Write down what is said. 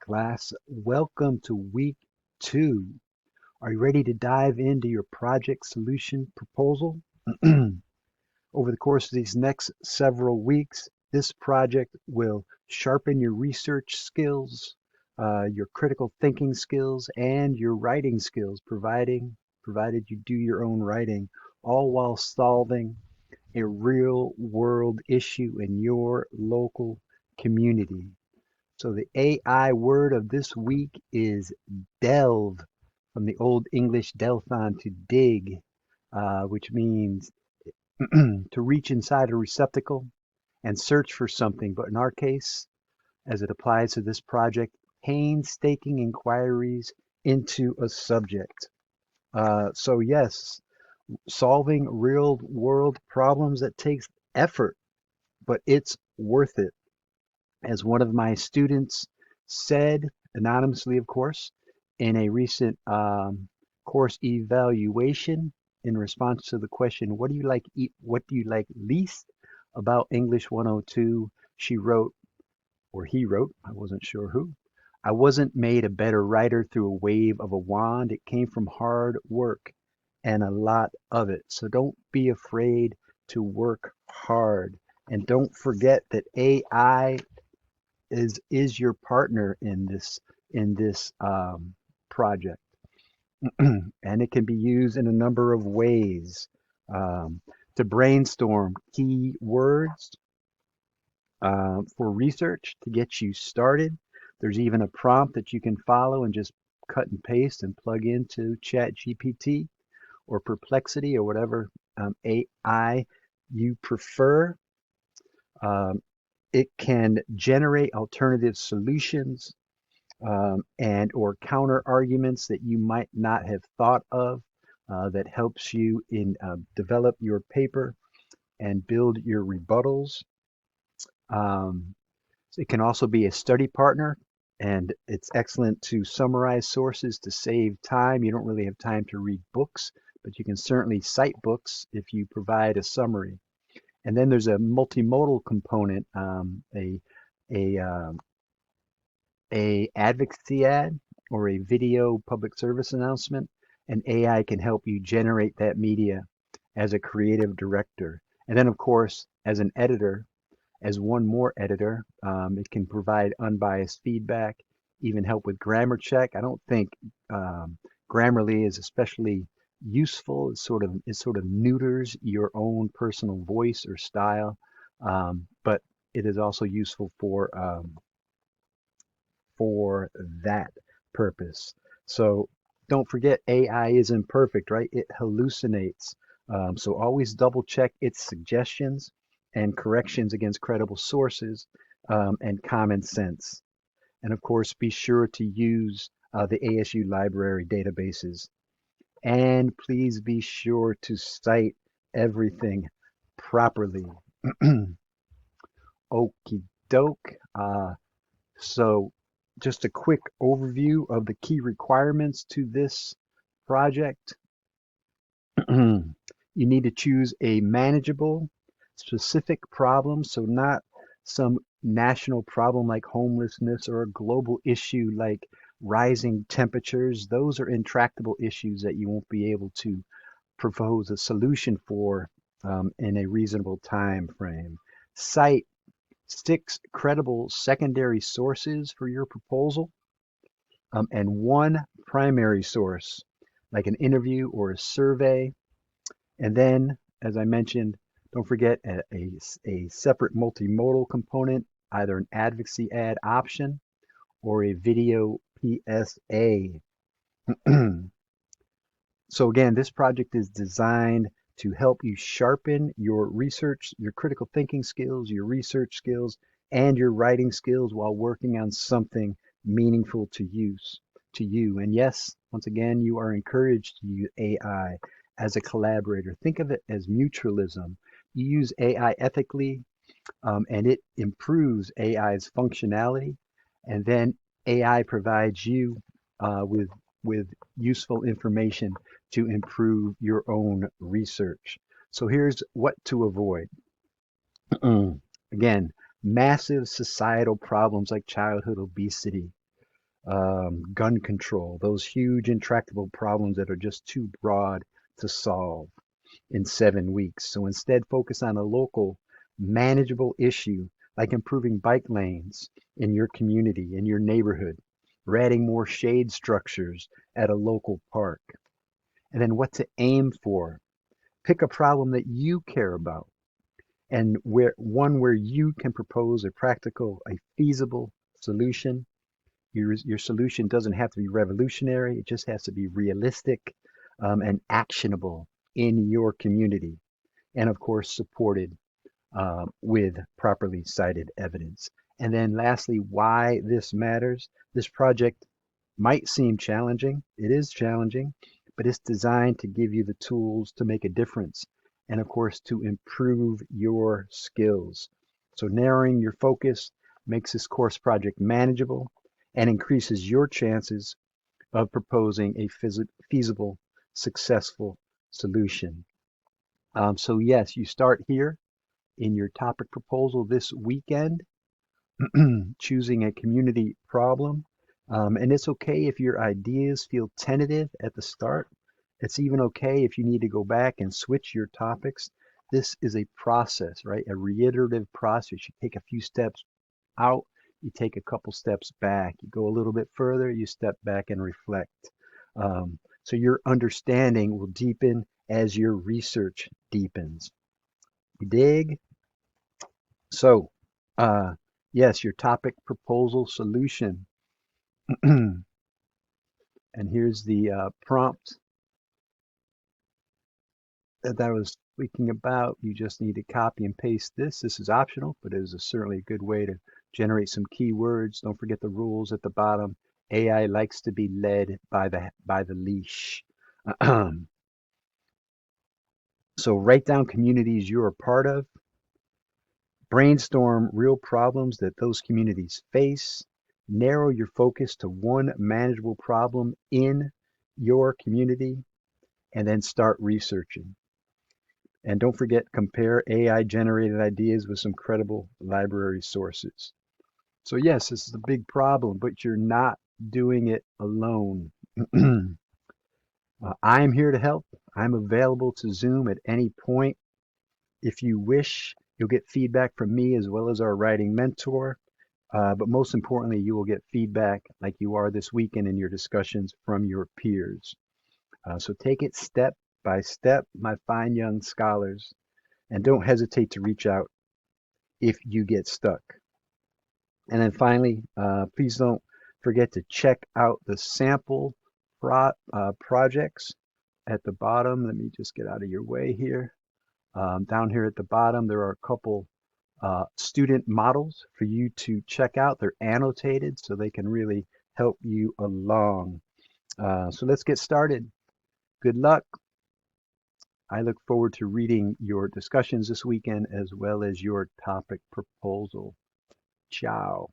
class. Welcome to week 2. Are you ready to dive into your project solution proposal? Over the course of these next several weeks, this project will sharpen your research skills, your critical thinking skills, and your writing skills, provided you do your own writing, all while solving a real world issue in your local community. So the AI word of this week is delve, from the Old English delphon, to dig, which means to reach inside a receptacle and search for something. But in our case, as it applies to this project, painstaking inquiries into a subject. So yes, solving real world problems, that takes effort, but it's worth it. As one of my students said, anonymously, of course, in a recent course evaluation, in response to the question, what do you like least about English 102, she wrote, or he wrote, I wasn't sure who, I wasn't made a better writer through a wave of a wand. It came from hard work and a lot of it. So don't be afraid to work hard. And don't forget that AI is your partner in this project, and it can be used in a number of ways, um, to brainstorm key words, for research to get you started. There's even a prompt that you can follow and just cut and paste and plug into Chat GPT or Perplexity or whatever AI you prefer. Um, it can generate alternative solutions, and or counter arguments that you might not have thought of, that helps you in develop your paper and build your rebuttals. Um, it can also be a study partner, and it's excellent to summarize sources to save time. You don't really have time to read books, but you can certainly cite books if you provide a summary. And then there's a multimodal component, a a advocacy ad or a video public service announcement, and AI can help you generate that media as a creative director. And then, of course, as an editor, as one more editor, it can provide unbiased feedback, even help with grammar check. I don't think Grammarly is especially useful. It sort of neuters your own personal voice or style, but it is also useful for that purpose. So don't forget, AI isn't perfect, right? It hallucinates. So always double check its suggestions and corrections against credible sources, and common sense. And of course, be sure to use the ASU library databases. And please be sure to cite everything properly. Okie doke. So just a quick overview of the key requirements to this project. You need to choose a manageable, specific problem, so not some national problem like homelessness or a global issue like rising temperatures. Those are intractable issues that you won't be able to propose a solution for, in a reasonable time frame. Cite 6 credible secondary sources for your proposal, and one primary source, like an interview or a survey. And then, as I mentioned, don't forget a separate multimodal component, either an advocacy ad option or a video PSA. So again, this project is designed to help you sharpen your research, your critical thinking skills, your research skills, and your writing skills while working on something meaningful to you. And yes, once again, you are encouraged to use AI as a collaborator. Think of it as mutualism. You use AI ethically, and it improves AI's functionality, and then AI provides you with useful information to improve your own research. So here's what to avoid. Again, massive societal problems like childhood obesity, gun control, those huge intractable problems that are just too broad to solve in 7 weeks. So instead, focus on a local, manageable issue like improving bike lanes in your community, in your neighborhood, or adding more shade structures at a local park. And then what to aim for. Pick a problem that you care about and where you can propose a practical, a feasible solution. Your solution doesn't have to be revolutionary. It just has to be realistic and actionable in your community. And of course, supported with properly cited evidence. And then lastly, why this matters. This project might seem challenging. It is challenging, but it's designed to give you the tools to make a difference and, of course, to improve your skills. So narrowing your focus makes this course project manageable and increases your chances of proposing a feasible, successful solution. So yes, you start here in your topic proposal this weekend, choosing a community problem. And it's okay if your ideas feel tentative at the start. It's even okay if you need to go back and switch your topics. This is a process, right? A reiterative process. You take a few steps out, you take a couple steps back, you go a little bit further, you step back and reflect. So your understanding will deepen as your research deepens. You dig? So, yes, your topic proposal solution. And here's the prompt that I was speaking about. You just need to copy and paste this. This is optional, but it is certainly a good way to generate some keywords. Don't forget the rules at the bottom. AI likes to be led by the leash. So write down communities you're a part of. Brainstorm real problems that those communities face. Narrow your focus to one manageable problem in your community, and then start researching. And don't forget, compare AI generated ideas with some credible library sources. So, yes, this is a big problem, but you're not doing it alone. I'm here to help. I'm available to Zoom at any point. If you wish, you'll get feedback from me as well as our writing mentor. But most importantly, you will get feedback like you are this weekend in your discussions from your peers. So take it step by step, my fine young scholars, and don't hesitate to reach out if you get stuck. And then finally, please don't forget to check out the sample projects at the bottom. Let me just get out of your way here. Down here at the bottom, there are a couple student models for you to check out. They're annotated so they can really help you along. So let's get started. Good luck. I look forward to reading your discussions this weekend as well as your topic proposal. Ciao.